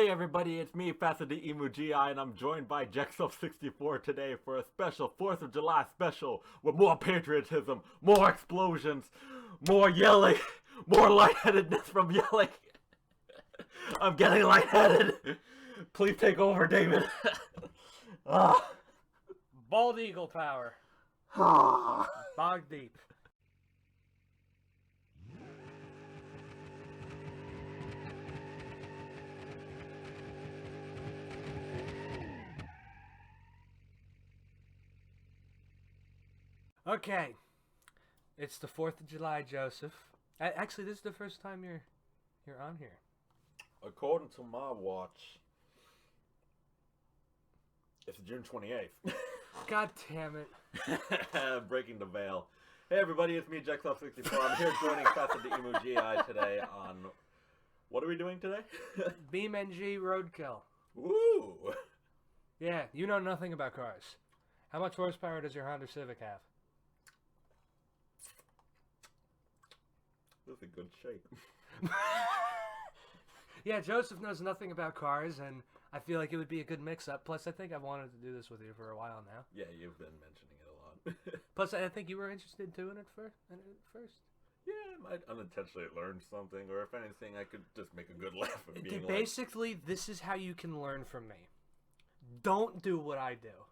Hey everybody, it's me, BeamNG, and I'm joined by Jexel64 today for a special 4th of July special with more patriotism, more explosions, more yelling, more lightheadedness from yelling. I'm getting lightheaded. Please take over, David. Bald eagle power. Bog deep. Okay, it's the 4th of July, Joseph. Actually, this is the first time you're on here. According to my watch, it's June 28th. God damn it. Breaking the veil. Hey everybody, it's me, Jexel64. I'm here joining BeamNG today on... What are we doing today? BeamNG RoadKill. Woo! Yeah, you know nothing about cars. How much horsepower does your Honda Civic have? This is a good shape. Yeah, Joseph knows nothing about cars, and I feel like it would be a good mix-up. Plus, I think I've wanted to do this with you for a while now. Yeah, you've been mentioning it a lot. Plus, I think you were interested too in it first. Yeah, I might unintentionally learn something, or if anything, I could just make a good laugh of being Basically, this is how you can learn from me. Don't do what I do,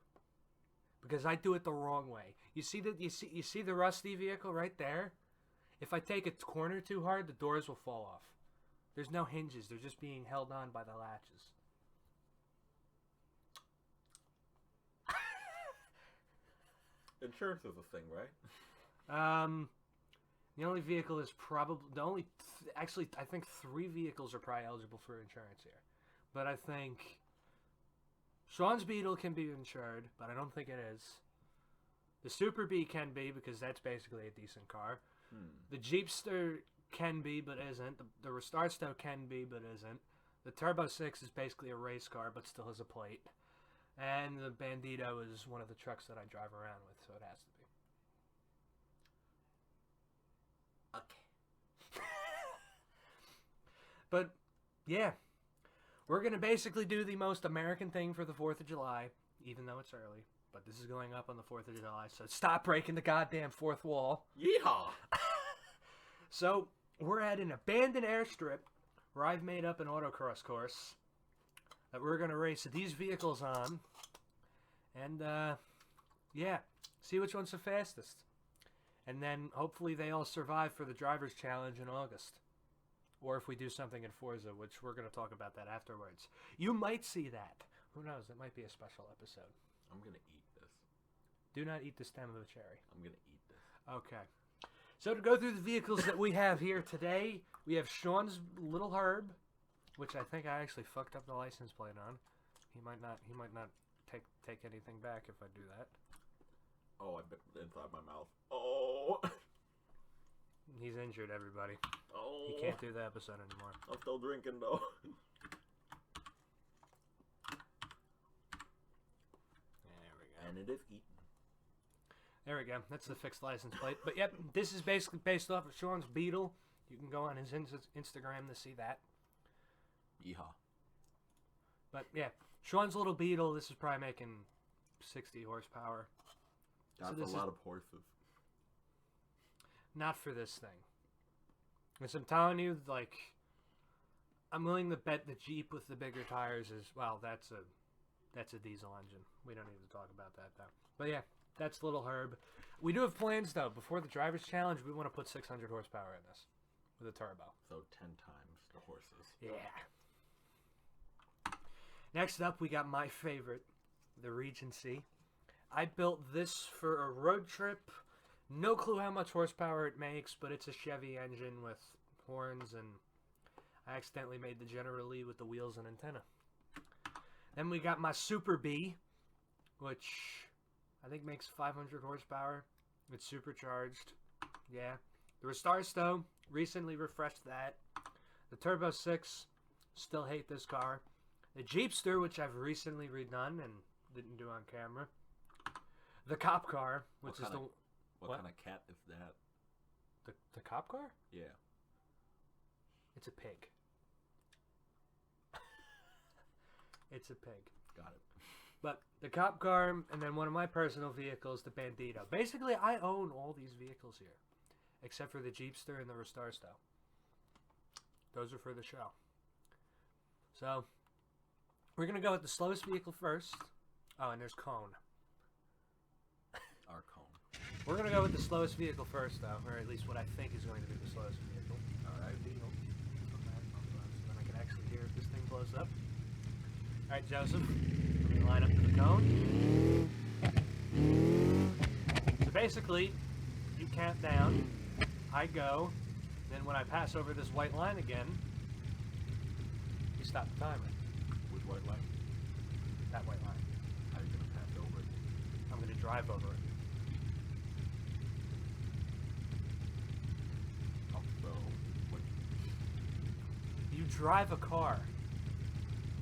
because I do it the wrong way. You see the rusty vehicle right there? If I take a corner too hard, the doors will fall off. There's no hinges. They're just being held on by the latches. Insurance is a thing, right? The only vehicle is probably actually I think 3 vehicles are probably eligible for insurance here, but I think Sean's Beetle can be insured, but I don't think it is. The Super B can be, because that's basically a decent car. The Jeepster can be, but isn't. The Restartsto can be, but isn't. The Turbo 6 is basically a race car, but still has a plate. And the Bandito is one of the trucks that I drive around with, so it has to be. Okay. But, yeah. We're going to basically do the most American thing for the 4th of July, even though it's early. But this is going up on the 4th of July, so stop breaking the goddamn fourth wall. Yeehaw! So, we're at an abandoned airstrip where I've made up an autocross course that we're going to race these vehicles on. And, yeah, see which one's the fastest. And then, hopefully, they all survive for the Driver's Challenge in August. Or if we do something in Forza, which we're going to talk about that afterwards. You might see that. Who knows? It might be a special episode. I'm going to eat this. Do not eat the stem of the cherry. I'm going to eat this. Okay. So to go through the vehicles that we have here today, we have Sean's Little Herb, which I think I actually fucked up the license plate on. He might not take anything back if I do that. Oh, I bit inside my mouth. Oh. He's injured, everybody. Oh. He can't do the episode anymore. I'm still drinking though. And it is eaten. There we go. That's the fixed license plate. But yep, this is basically based off of Sean's Beetle. You can go on his Instagram to see that. Yeehaw. But yeah, Sean's Little Beetle, this is probably making 60 horsepower. That's a lot of horses. Not for this thing. Because I'm telling you, like, I'm willing to bet the Jeep with the bigger tires is, well, that's a diesel engine. We don't need to talk about that, though. But yeah, that's Little Herb. We do have plans, though. Before the Driver's Challenge, we want to put 600 horsepower in this with a turbo. So 10 times the horses. Yeah. Next up, we got my favorite, the Regency. I built this for a road trip. No clue how much horsepower it makes, but it's a Chevy engine with horns, and I accidentally made the General Lee with the wheels and antenna. Then we got my Super B, which I think makes 500 horsepower. It's supercharged. Yeah. The Restartsto, recently refreshed that. The Turbo 6, still hate this car. The Jeepster, which I've recently redone and didn't do on camera. The Cop Car, which is the... What kind of cat is that? The cop car? Yeah. It's a pig. It's a pig. Got it. But the cop car, and then one of my personal vehicles, the Bandito. Basically, I own all these vehicles here, except for the Jeepster and the Restarsto. Those are for the show. So, we're going to go with the slowest vehicle first. Oh, and there's Cone. Our Cone. We're going to go with the slowest vehicle first, though, or at least what I think is going to be the slowest vehicle. Alright, deal. So then I can actually hear if this thing blows up. Alright, Joseph. Let me line up to the Cone. So basically, you count down, I go, then when I pass over this white line again, you stop the timer. Which white line? That white line. How are you going to pass over it? I'm going to drive over it. Oh, so, what? You drive a car.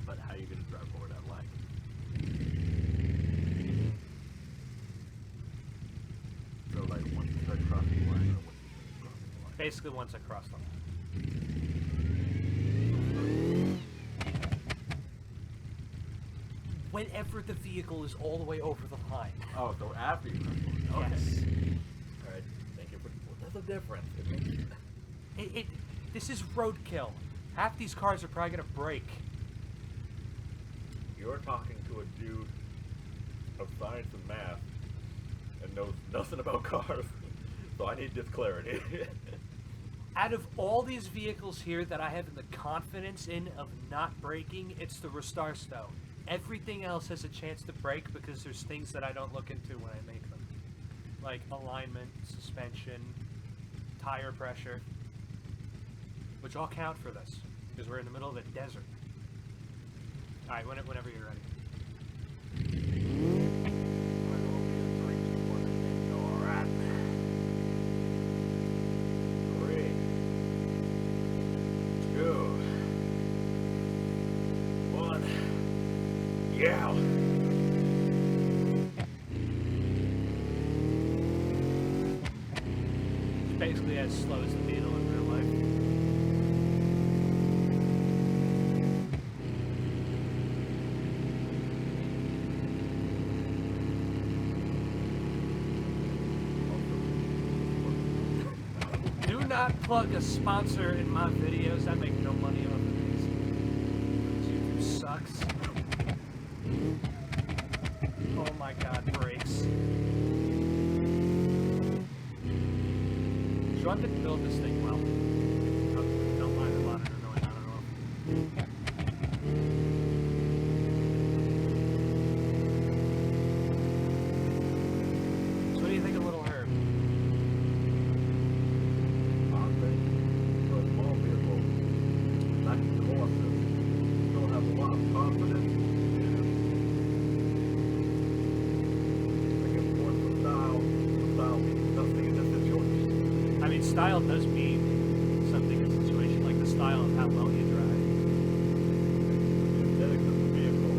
But how are you going to drive over that line? So, like, once you start crossing the line, or once you finish crossing the line? Basically, once I cross the line. Whenever the vehicle is all the way over the line. Oh, so after you cross the line. Okay. Yes. Alright, thank you for... Well, that's a difference. This is roadkill. Half these cars are probably gonna break. You're talking to a dude of science and math and knows nothing about cars. So I need this clarity. Out of all these vehicles here that I have the confidence in of not breaking, it's the Restarsto. Everything else has a chance to break because there's things that I don't look into when I make them. Like alignment, suspension, tire pressure. Which all count for this. Because we're in the middle of a desert. Alright, whenever you're ready. Alright. 3, 2, 1. Yeah. It's basically as slow as the Beetle in real life. Do not plug a sponsor in my videos. I make no money off of these. YouTube sucks. Oh my god, brakes. Sean didn't build this thing well. Don't mind the monitor going on and off. So what do you think of Little Herb? I think for a small vehicle, like the horses, don't have a lot of confidence in it. I guess more for style. Style means nothing in this situation. I mean, style does mean something in a situation, like the style of how well you drive. Aesthetics of the vehicle.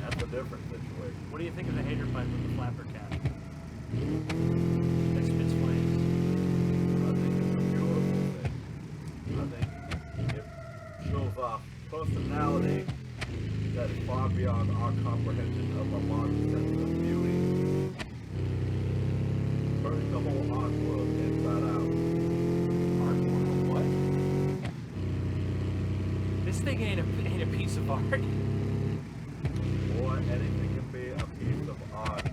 That's a different situation. What do you think of the hater pipe with the flapper cap? That spits flames. I think it's a beautiful thing. I think it shows off personality that is far beyond our comprehension of a modern sense of beauty. Turning the whole art world inside out. Art world? What? This thing ain't a piece of art. Or anything can be a piece of art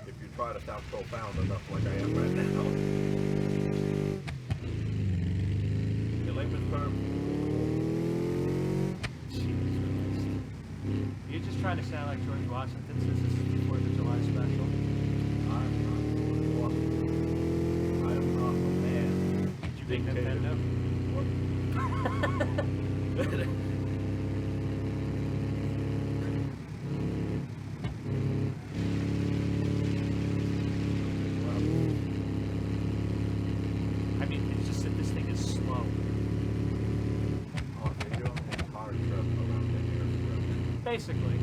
if you try to sound profound enough like I am right now. In layman's terms, Jesus Christ. You're just trying to sound like George Washington since this is the 4th of July special. I'm not Washington. I am not a man. Did you make Nintendo? What? I mean, it's just that this thing is slow. Oh, so you're on the car trip around the airstrip. Basically.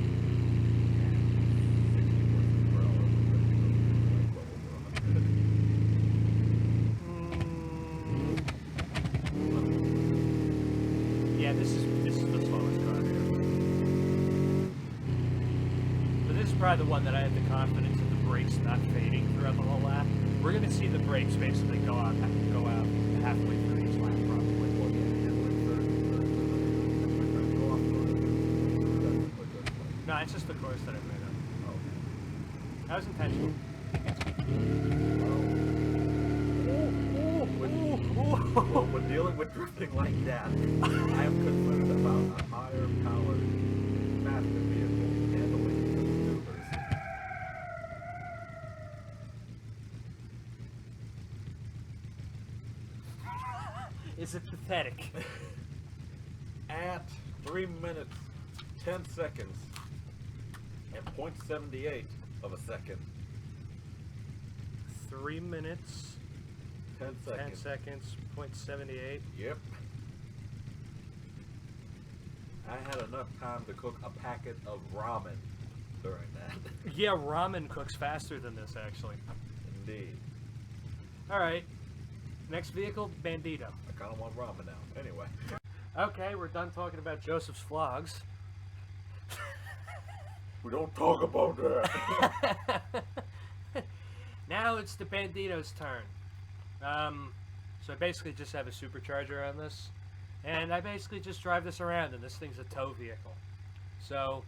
60 horses per hour, like well over 100. Yeah, this is the slowest car here. probably the one that I had the confidence of the brakes not fading throughout the whole lap. We're gonna see the brakes basically go out halfway through each lap, probably. No, it's just the course that I made up. Oh. That was intentional. When dealing with drifting like that, I am concerned about a higher powered, faster vehicle handling the maneuvers. Is it pathetic? At 3 minutes, 10 seconds, and 0.78 of a second. 3 minutes, 10 seconds. 10 seconds, 0.78. Yep. I had enough time to cook a packet of ramen during that. Yeah, ramen cooks faster than this, actually. Indeed. Alright. Next vehicle, Bandito. I kind of want ramen now. Anyway. Okay, we're done talking about Joseph's vlogs. We don't talk about that. Now it's the Bandito's turn. So I basically just have a supercharger on this. And I basically just drive this around, and this thing's a tow vehicle. So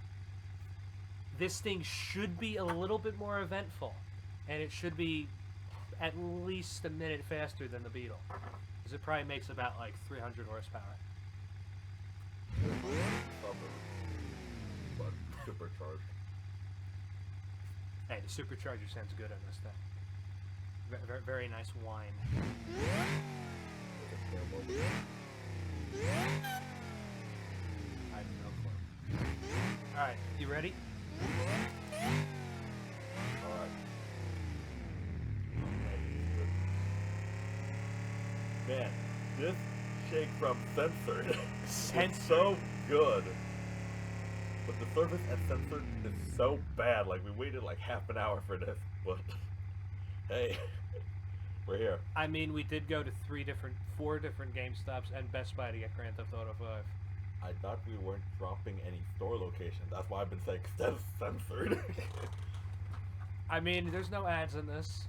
this thing should be a little bit more eventful. And it should be at least a minute faster than the Beetle. Because it probably makes about like 300 horsepower. But supercharged. Hey, the supercharger sounds good on this thing. Very nice whine. I have no clue. Alright, you ready? Alright. Man, this shake from Censored is so good. But the service at Censored is so bad. Like, we waited like half an hour for this, but hey, we're here. I mean, we did go to 4 different GameStops and Best Buy to get Grand Theft Auto 5. I thought we weren't dropping any store locations. That's why I've been saying Censored. I mean, there's no ads in this.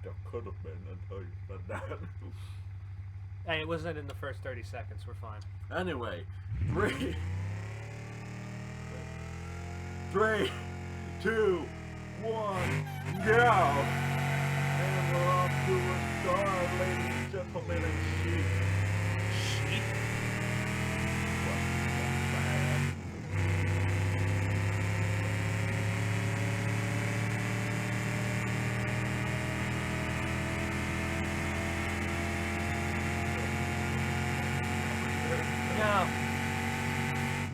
There could have been until you said that. Hey, it wasn't in the first 30 seconds. We're fine. Anyway, 3, 2, 1, go! And we're off to a start, ladies and gentlemen, and sheep. Sheep? No.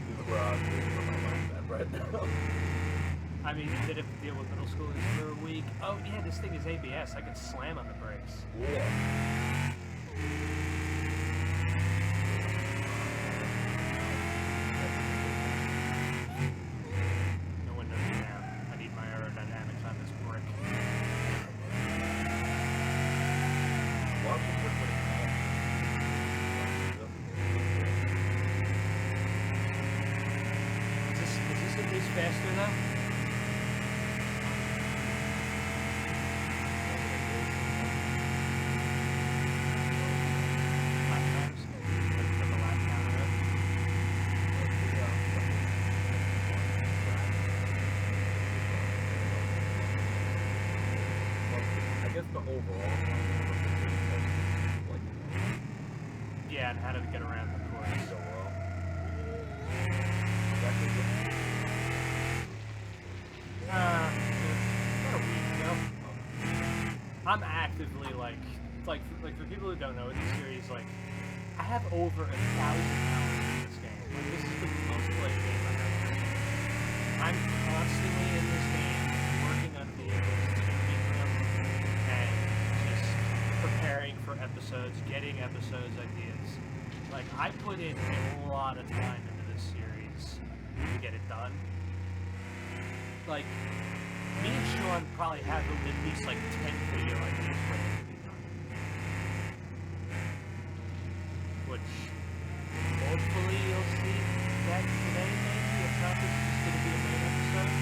This is where I'm doing my mindset right now. I mean, you did have to deal with middle schoolers for a week. Oh, yeah, this thing is ABS. I could slam on the brakes. Yeah. No one knows me now. I need my aerodynamics on this brick. Is this at least faster though? Lap times? Put the lap counter up. I guess the overall like Yeah, and how to get around the course. so well. About a week ago. I'm actively like for people who don't know what this series, like, I have over 1,000 hours in this game. Like, this is the most played game I've ever played. I'm constantly in this game, working on vehicles, tuning them, and just preparing for episodes, getting episodes ideas. Like, I put in a lot of time into this series to get it done. Like, me and Sean probably have at least like 10 video ideas waiting to be done. Which, hopefully you'll see that today, maybe. If not, this is just going to be a main episode.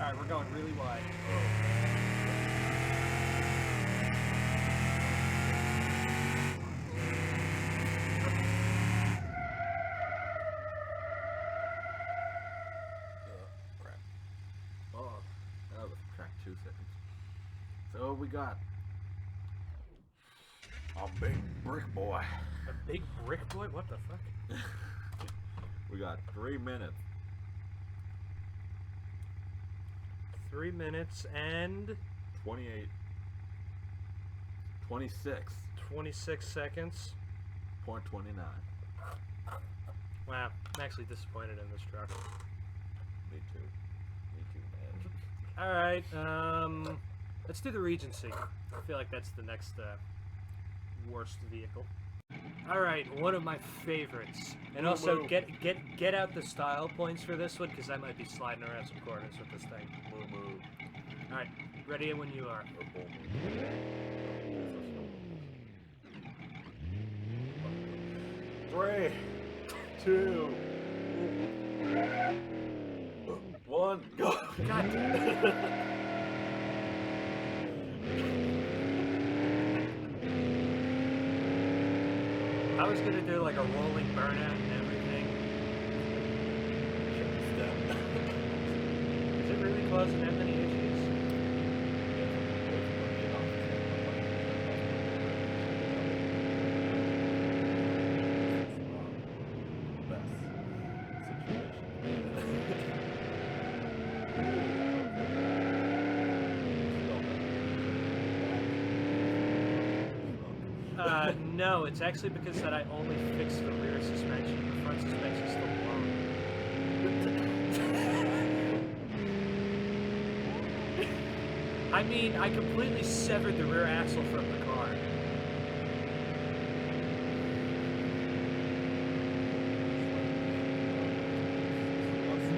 Alright, we're going really wide. Crap. Oh, that was track 2 seconds. So we got a big brick boy. A big brick boy? What the fuck? We got 3 minutes. 3 minutes and 28. 26. 26 seconds. .29. Wow, I'm actually disappointed in this truck. Me too. Me too, man. Alright, let's do the Regency. I feel like that's the next worst vehicle. Alright, one of my favorites. And also, get out the style points for this one, because I might be sliding around some corners with this thing. Move. Alright, ready when you are. 3, 2, 1, go! God damn it. I was gonna do like a rolling burnout and everything. Is it really causing that many issues? No, it's actually because that I only fixed the rear suspension. The front suspension's still blown. I mean, I completely severed the rear axle from the car.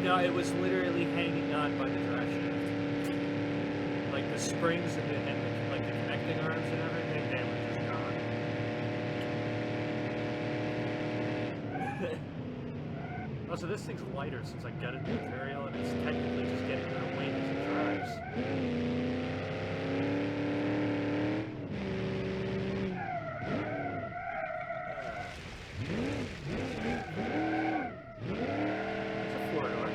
No, it was literally hanging on by the drive shaft. Like the springs and the like the connecting arms and everything, they were just gone. Also, this thing's lighter since I gutted the material, and it's technically just getting more weight as it drives. It's a four-door.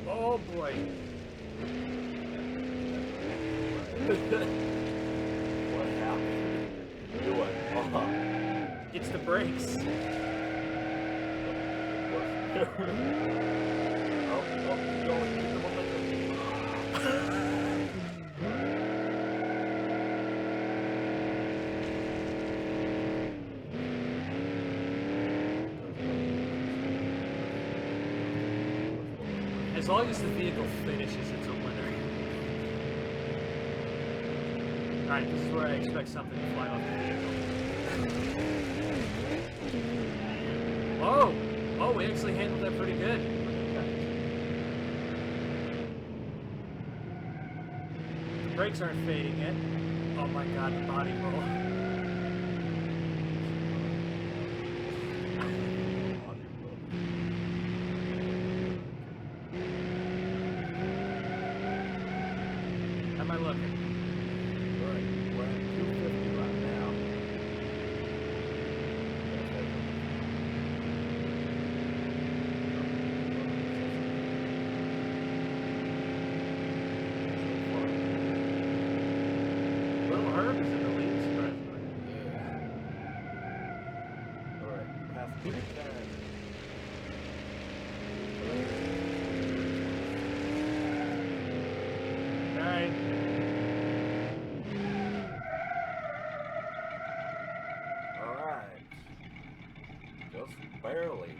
Oh boy. What happened? Do it. It's the brakes. As long as the vehicle finishes, it's a winner. Alright, this is where I expect something to fly off the vehicle. Oh! Oh, we actually handled that pretty good. The brakes aren't fading yet. Oh my god, the body roll. How am I looking? We're at 250 right now. Little Herb is in the lead, surprisingly. Yeah. Alright, past 3 times. Alright. Alright. Just barely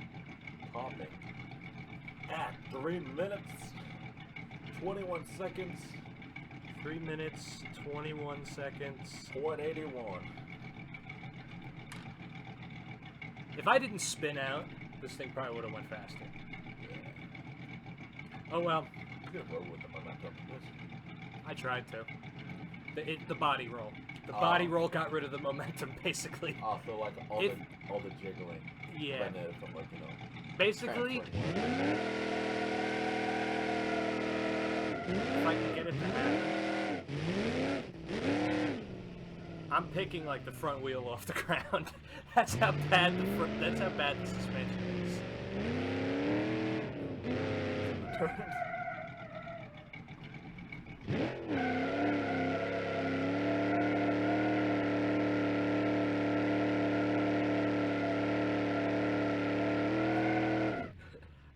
topping. At 3 minutes, 21 seconds, 3 minutes, 21 seconds. .81. If I didn't spin out, this thing probably would have went faster. Oh well. gonna roll with the momentum. I tried to. The body roll. The body roll got rid of the momentum, basically. Oh, so like all the jiggling. Yeah. Prevented from like, you know. Basically, if I can get it to happen, I'm picking like the front wheel off the ground. That's how bad that's how bad the suspension is.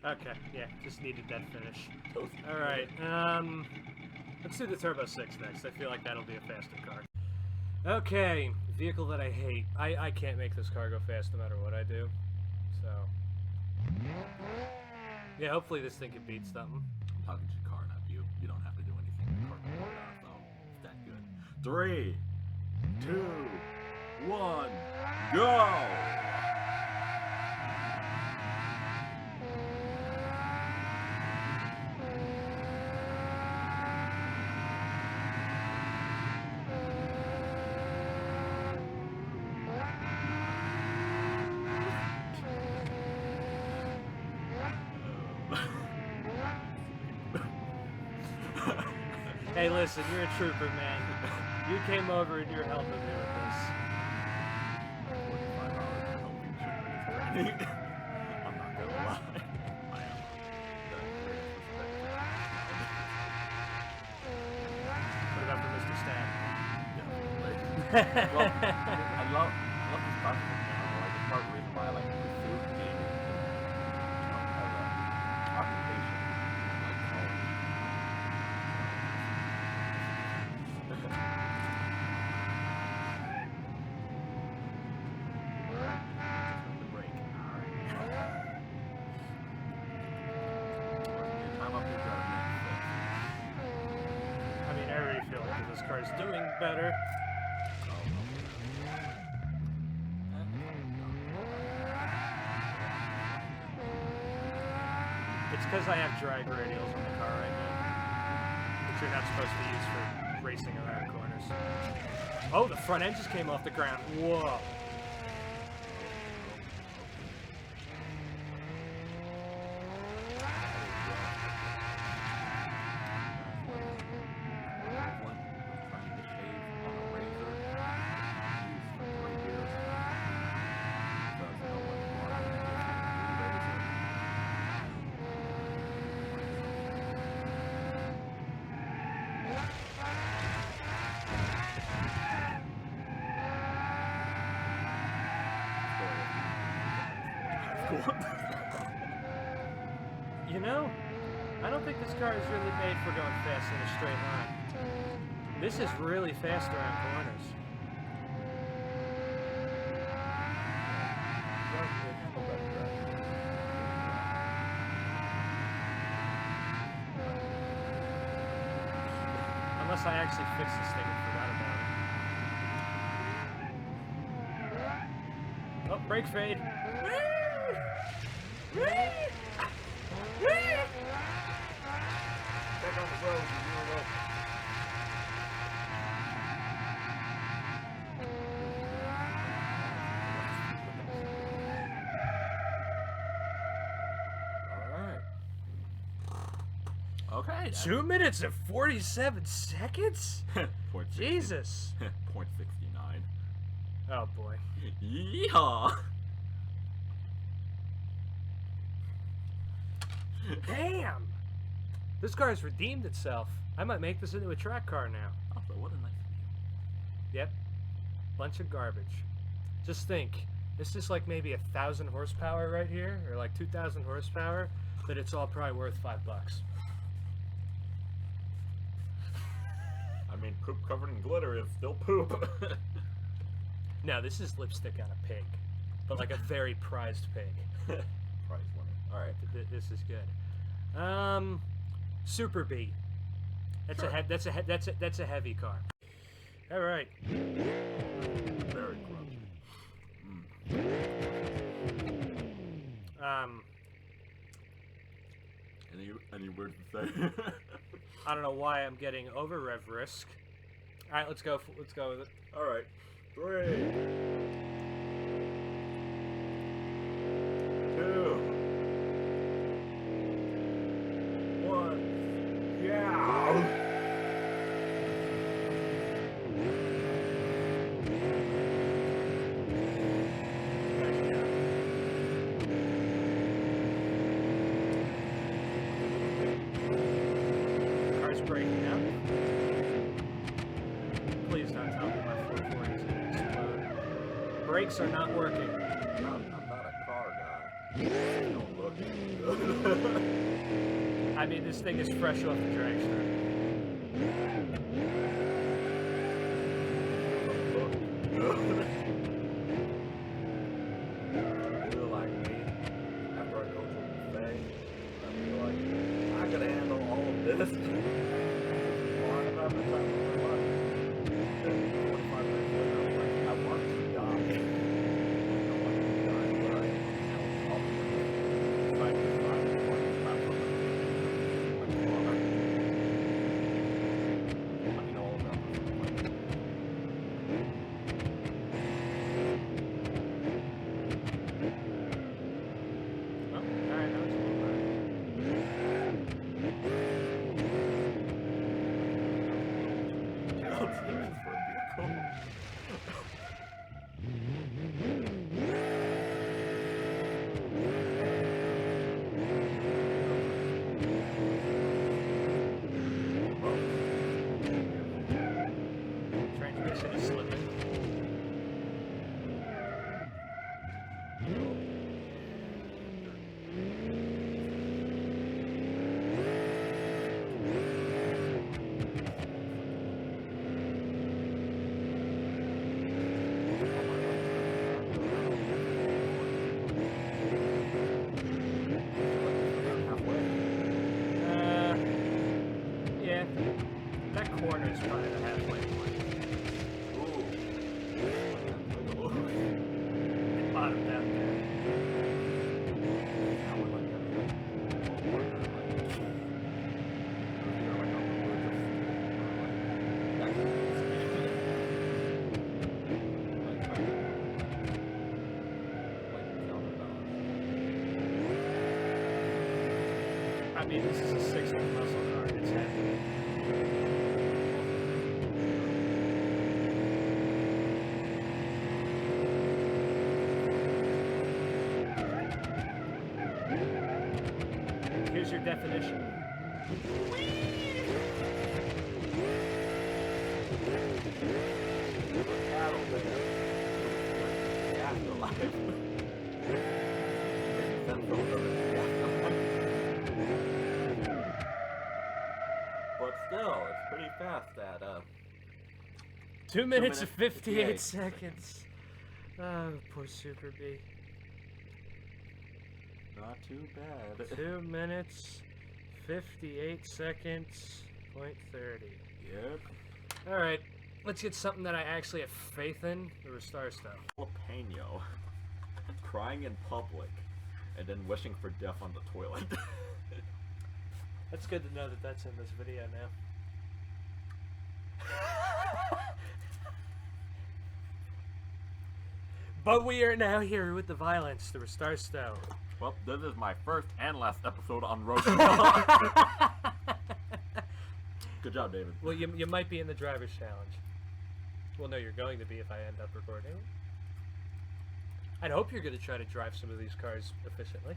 Okay, yeah, just needed that finish. Alright, let's do the Turbo 6 next. I feel like that'll be a faster car. Okay, vehicle that I hate. I can't make this car go fast no matter what I do. So, yeah, hopefully this thing can beat something. I'm talking to your car, not you. You don't have to do anything. The car can pull it off, though. It's that good. 3, 2, 1, go! Hey, listen, you're a trooper, man. You came over and you're helping me with this. I'm not gonna lie. I am the greatest What about for Mr. Stab? Yeah, well, I love this process now. Like, it's part of the reason why I like pursue gaming, you know, as an occupation, like home. The break. Alright. Time up to drive next. I mean, I already feel like this car's doing better. It's because I have drag radials on the car right now, which you're not supposed to use for racing around corners. Oh, the front end just came off the ground. Whoa. You know, I don't think this car is really made for going fast in a straight line. This is really fast around corners. Unless I actually fix this thing and forgot about it. Oh, brake fade. Back on the road, Alright. Okay. 2 minutes and 47 seconds? Point Jesus. Point 69. Oh boy. Yeehaw! Damn! This car has redeemed itself. I might make this into a track car now. Also, what a nice view. Yep. Bunch of garbage. Just think, this is like maybe 1,000 horsepower right here, or like 2,000 horsepower, but it's all probably worth $5. I mean, poop covered in glitter is still poop. No, this is lipstick on a pig, but like a very prized pig. Prize winner. Alright. This is good. Super B. That's Sure. That's a heavy car. All right. Very grungy. Um. And you any words to say. I don't know why I'm getting over rev risk. All right, let's go. Let's go with it. All right, 3, 2, 1. Yeah. Car's breaking up. Please don't tell me my 440 is going to explode. Brakes are not working. I'm not a car guy. Don't look good. I mean, this thing is fresh off the drag strip. Feel like me after I go to a buffet. I feel like I could handle all of this. Well, I'm having the time of my life. Then 45 minutes later, I'm like, I want to die. I want to die, but I am trying to find the one crap on my car. Let me know all about this. Oh, alright, that was a little better. For a vehicle. Transmission is slipping. Yeah. That corner is probably the halfway point. It bottomed out there. I mean, this is a 6-inch muscle car. It's heavy. Here's your definition. But still, it's pretty fast at 2 minutes and 58 seconds. Oh, poor Super B. not too bad. 2 minutes, 58 seconds, .30. Yep. Alright, let's get something that I actually have faith in. The Restart stuff. Jalapeno. Crying in public. And then wishing for death on the toilet. That's good to know that that's in this video now. But we are now here with the violence, the Restart style. Well, this is my first and last episode on RoadKill. Good job, David. Well, you might be in the driver's challenge. Well, no, you're going to be if I end up recording. I'd hope you're going to try to drive some of these cars efficiently.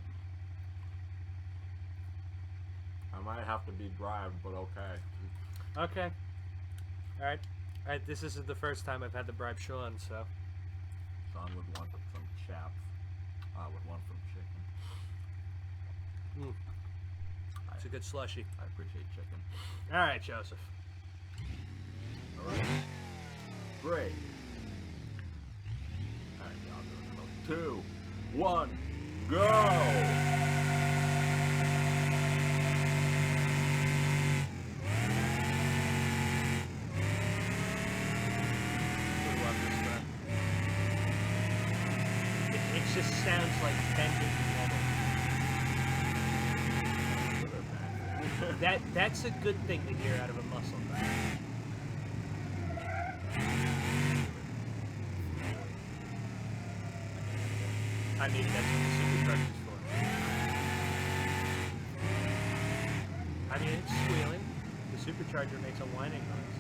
I might have to be bribed, but okay. Okay. Alright. Alright, this isn't the first time I've had to bribe Sean, so. Sean would want some chaps. I would want some chicken. It's a good slushy. I appreciate chicken. Alright, Joseph. Alright. Great. Alright, y'all do it. 2, 1, go! It just sounds like bending the metal. That's a good thing to hear out of a muscle car. I mean, that's what the supercharger's for. I mean, it's squealing. The supercharger makes a whining noise.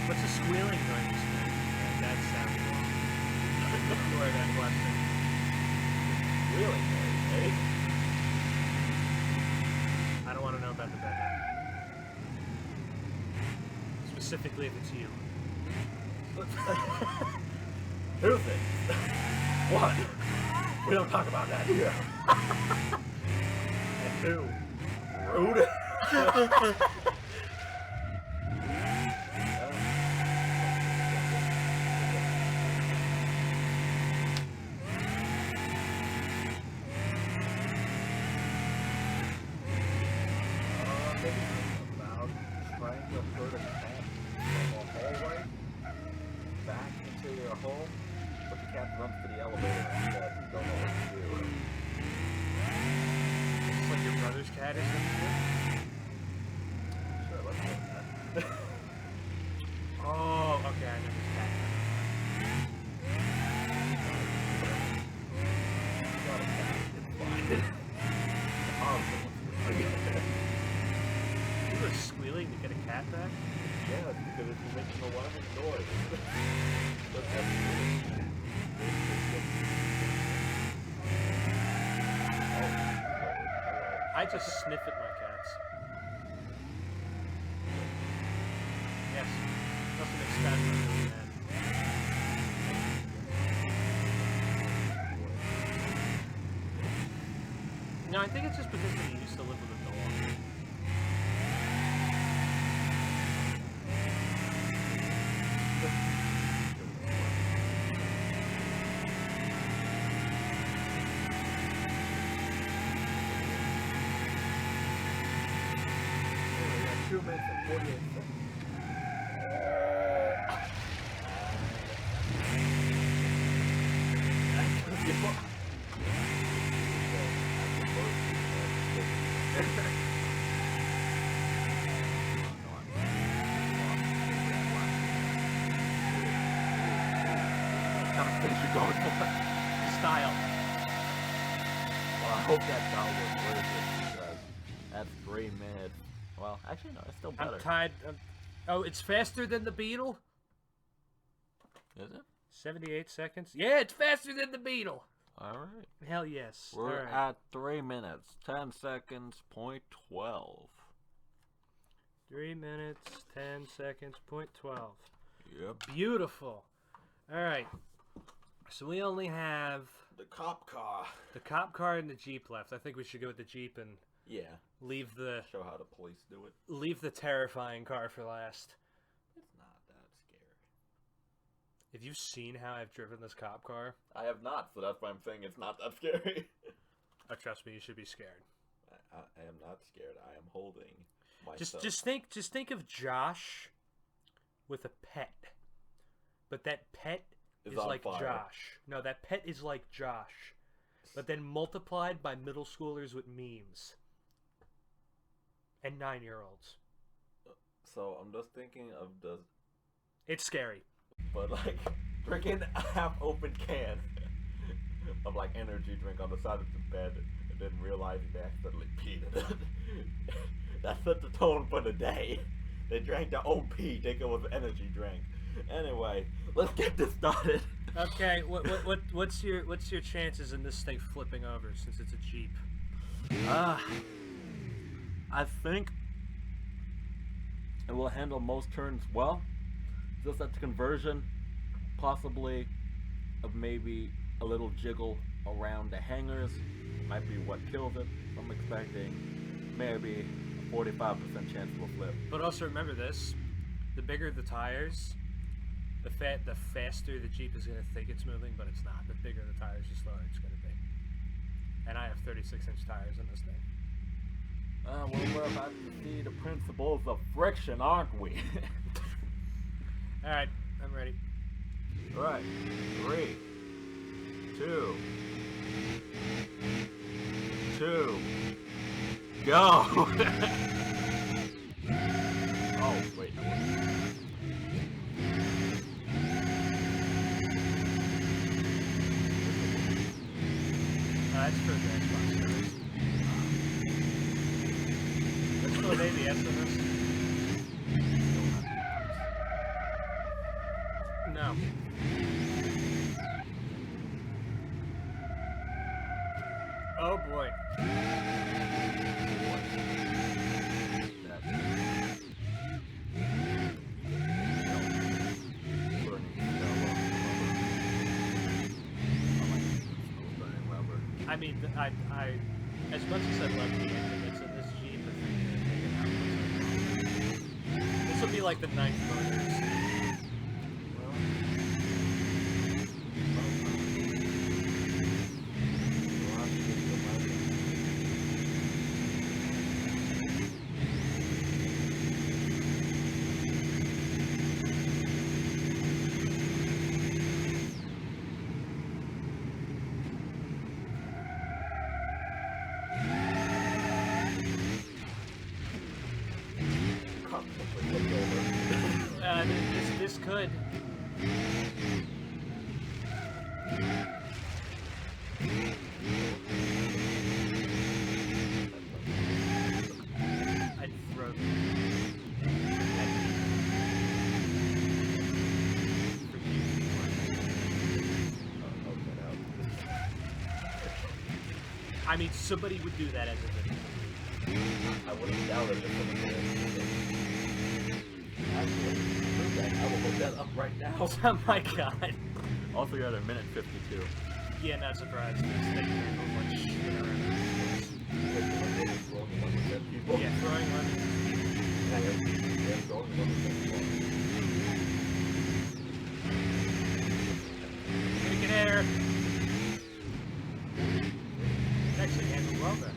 What's a squealing noise? That sounds wrong. Ignore that question. Squealing noise, eh? I don't want to know about the bedroom. Specifically if it's you. Two things. One, we don't talk about that here. And two, rude. Runs to the elevator and says, "You don't know what to do." It's like your brother's cat is in Sure, let's do that. Oh, okay, I know this cat. You were squealing to get a cat back? Yeah, because it's making a whining noise. But that's I just sniff at my cats. Yes. Doesn't expect me to do that. No, I think it's just because we used to live with a dog. we got 2 minutes and 48 seconds. Style. Well, I hope that was worth it because that's 3 minutes. Well, actually, no, it's still better. I'm tied. Oh, it's faster than the Beetle? Is it? 78 seconds? Yeah, it's faster than the Beetle. All right. Hell yes. We're All right. at 3 minutes, 10 seconds, point 12. 3 minutes, 10 seconds, point 12. Yep. Beautiful. All right. So we only have The cop car. the cop car and the Jeep left. I think we should go with the Jeep and Yeah. leave the Show how the police do it. terrifying car for last. It's not that scary. Have you seen how I've driven this cop car? I have not, so that's why I'm saying it's not that scary. Oh, trust me, you should be scared. I am not scared. I am holding myself. Just think of Josh with a pet, but that pet is on like fire. Josh. No, that pet is like Josh, but then multiplied by middle schoolers with memes and 9-year-olds. So I'm just thinking of the, It's scary. but like drinking a half-open can of like energy drink on the side of the bed, and then realizing they accidentally peed in it. That set the tone for the day. They drank their own pee, thinking it was an energy drink. Anyway, let's get this started. Okay, what's your chances in this thing flipping over since it's a Jeep? I think it will handle most turns well. Just that the conversion, possibly of maybe a little jiggle around the hangers, might be what kills it. I'm expecting maybe a 45% chance it will flip. But also remember this: the bigger the tires, the faster the Jeep is gonna think it's moving, but it's not. The bigger the tires, the slower it's gonna be. And I have 36-inch tires in this thing. We're about to see the principles of friction, aren't we? Alright, I'm ready. Right. 3, 2, 2, go! Oh, wait. That's for the Xbox covers. Let's go with ABS on this. No. Oh boy. I mean, I as much as I love the engine, it's in this Jeep, I think they take it out. This will be like the 9th motors. This could. I'd throw I mean, somebody would do that as a video. I would have doubted it from the Actually, I will look that up right now. Oh my god. Also, you're at a minute 52. Yeah, not surprised. It's taking a much shit around. Yeah, throwing lemons. Gonna get air. It actually handled well there.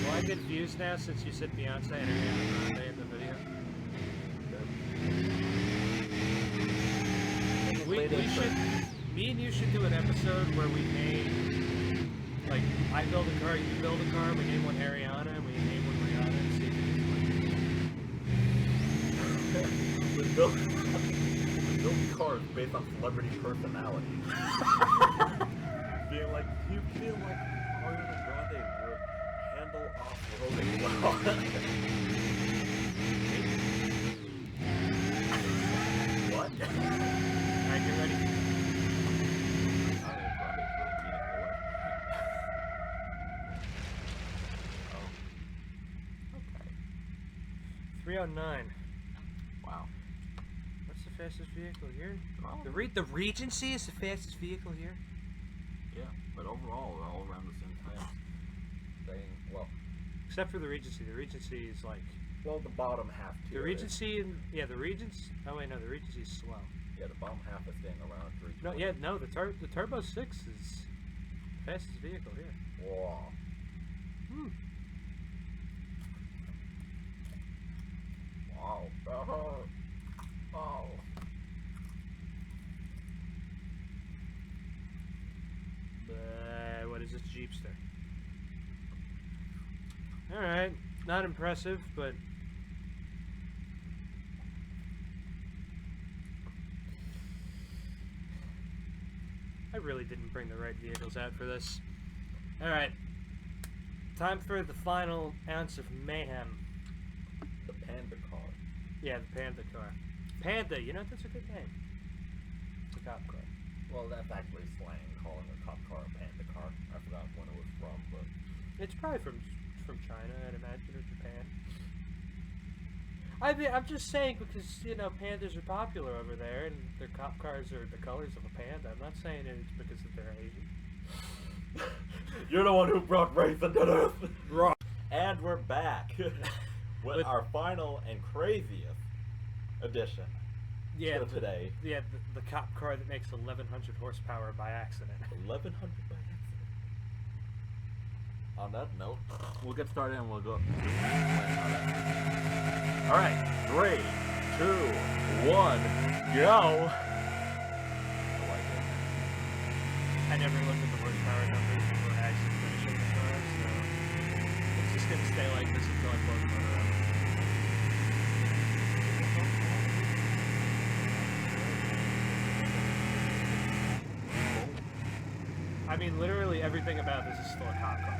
Well, I get views now since you said Beyonce and Ariana Grande in the video. We should, me and you should do an episode where we name, like, I build a car, you build a car, we name one Ariana, and we name one Rihanna, and see if We build cars based on celebrity personality. Being like, you feel like Ariana Grande would handle off-roading well. What? Alright, get ready. Ariana Grande's really meaning away. Oh. Okay. 309. Wow. What's the fastest vehicle here? Well, The Regency is the fastest vehicle here? yeah, but overall, we're all around the same time. Saying, well, Except for the Regency. The Regency is like... well, the bottom half tier. The Regency and... Yeah, the Regents... Oh wait, no, the Regency is slow. Yeah, the bottom half is staying around 320. No, yeah, no, the Turbo 6 is the fastest vehicle here. Whoa. Hmm. Wow. Oh. What is this Jeepster? Alright, not impressive, but... I really didn't bring the right vehicles out for this. Alright, time for the final ounce of mayhem. The Panda car. Yeah, the Panda car. Panda, you know, that's a good name. It's a cop car. Well, that's actually slang, calling a cop car a Panda car. I forgot when it was from, but... It's probably from China, I'd imagine, or Japan. I mean, I'm just saying because, you know, pandas are popular over there, and their cop cars are the colors of a panda. I'm not saying it's because they're Asian. You're the one who brought race into this! Right. And we're back with our final and craziest edition Yeah, of today. Yeah, the cop car that makes 1,100 horsepower by accident. 1,100 by accident. On that note, we'll get started and we'll go. Alright, 3, 2, 1, go! I never looked at the horsepower numbers before actually finishing the car, so it's just gonna stay like this until I blow the motor out. I mean, literally everything about this is still a cop car.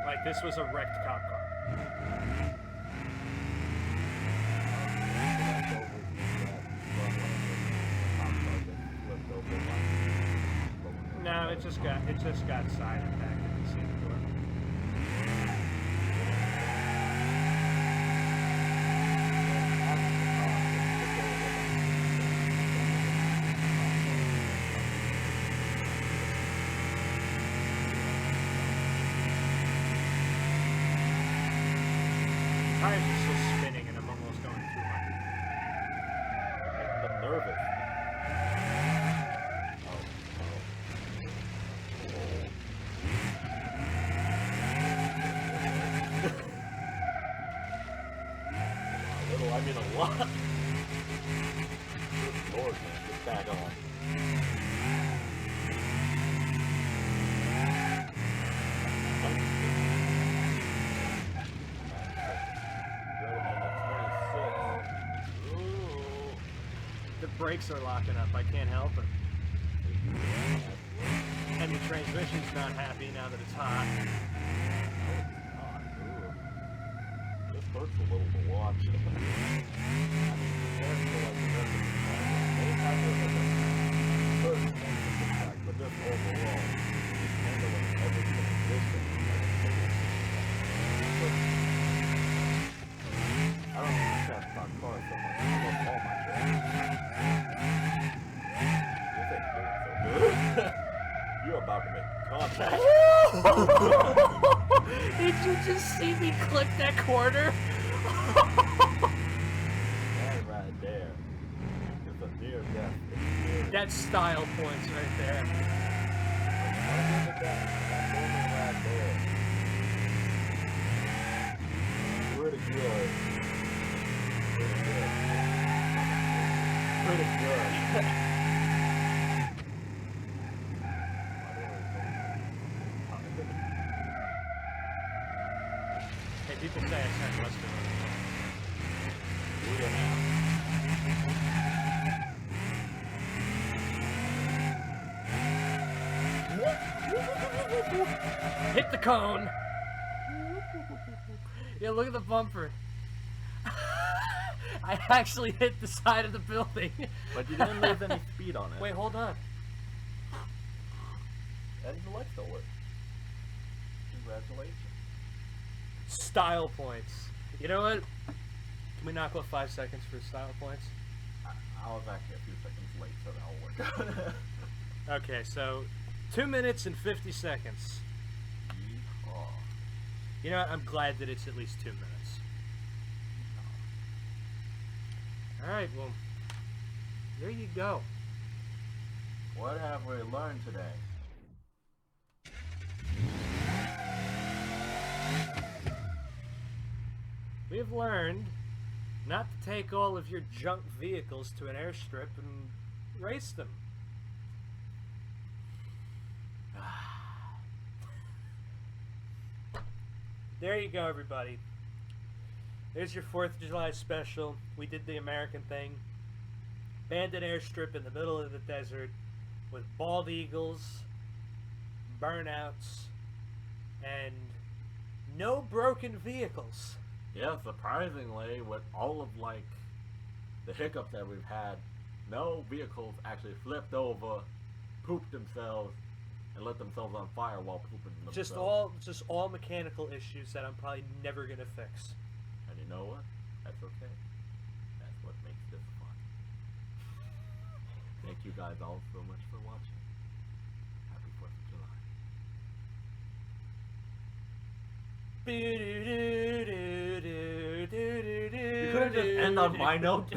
Like, this was a wrecked cop car. No, it just got side impacted in the seat before. Tires are still spinning and I'm almost going 200. Making them nervous. I mean a lot. Good Lord, man, get back on. The brakes are locking up. I can't help it. And the transmission's not happy now that it's hot. This hurts a little to watch. I mean, compared to like the rest of the car, they have a certain impact, but just overall, it's handling everything existing. I don't understand stock cars so much. I love all my cars. This ain't doing so good. You're about to make contact. Did you just see me clip that corner? That right there. It's a near death. That's style points right there. Look at that moment right there. Pretty good. Pretty good. Hey, people say I sound less good. Hit the cone. Yeah, look at the bumper. I actually hit the side of the building. But you didn't lose any speed on it. Wait, hold on. And the light still works. Congratulations. Style points. You know what? Can we knock off 5 seconds for style points? I was actually a few seconds late, so that'll work out. Okay, so 2 minutes and 50 seconds. Yeehaw. You know what? I'm glad that it's at least 2 minutes. Alright, well, there you go. What have we learned today? We have learned not to take all of your junk vehicles to an airstrip and race them. There you go, everybody. There's your 4th of July special. We did the American thing. Bandit airstrip in the middle of the desert with bald eagles, burnouts, and no broken vehicles. Yeah, surprisingly, with all of like the hiccups that we've had, no vehicles actually flipped over, pooped themselves, and lit themselves on fire while pooping themselves. Just all mechanical issues that I'm probably never gonna fix. And you know what? That's okay. That's what makes this fun. Thank you guys all so much for watching. Happy 4th of July. You couldn't just end on my note.